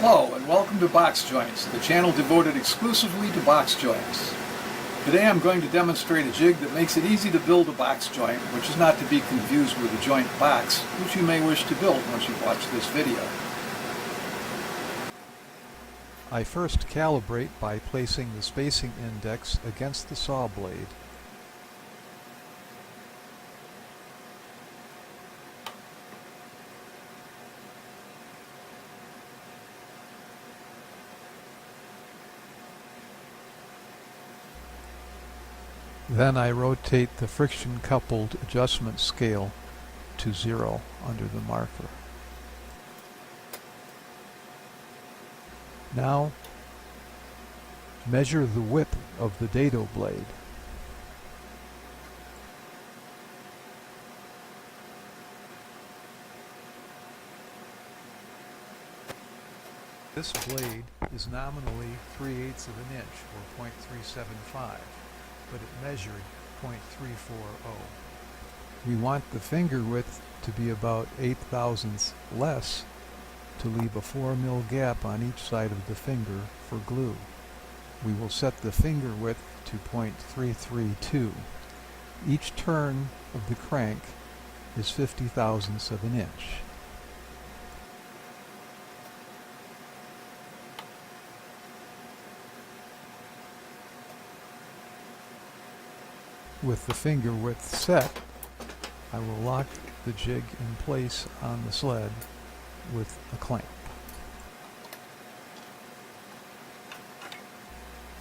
Hello and welcome to Box Joints, the channel devoted exclusively to box joints. Today I'm going to demonstrate a jig that makes it easy to build a box joint, which is not to be confused with a joint box, which you may wish to build once you've watched this video. I first calibrate by placing the spacing index against the saw blade. Then I rotate the friction-coupled adjustment scale to 0 under the marker. Now, measure the width of the dado blade. This blade is nominally 3/8 of an inch, or 0.375. but it measured 0.340. We want the finger width to be about 8/1000ths less to leave a 4 mil gap on each side of the finger for glue. We will set the finger width to 0.332. Each turn of the crank is 50/1000ths of an inch. With the finger width set, I will lock the jig in place on the sled with a clamp.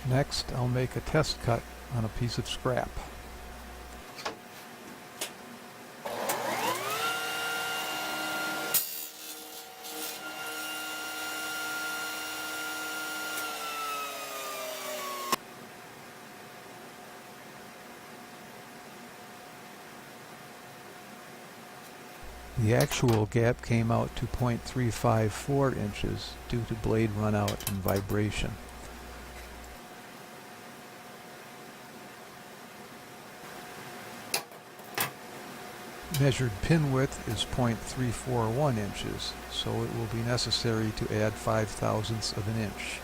Next, I'll make a test cut on a piece of scrap. The actual gap came out to 0.354 inches due to blade runout and vibration. Measured pin width is 0.341 inches, so it will be necessary to add 5/1000ths of an inch.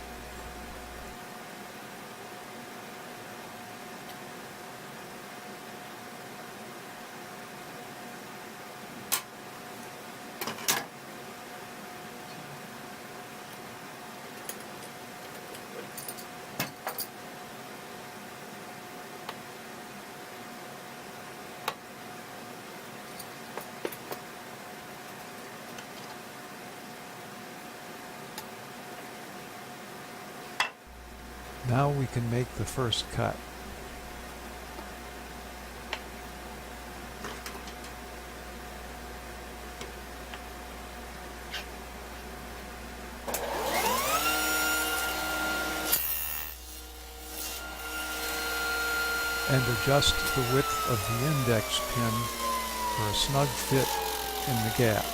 Now we can make the first cut. And adjust the width of the index pin for a snug fit in the gap.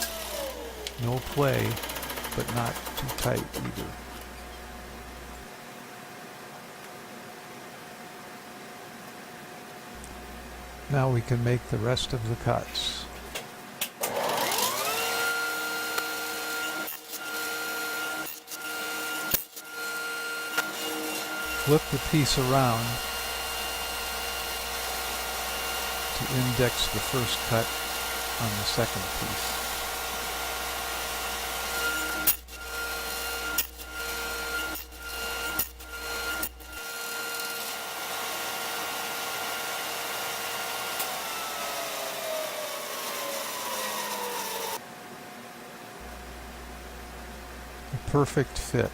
No play, but not too tight either. Now we can make the rest of the cuts. Flip the piece around to index the first cut on the second piece. Perfect fit.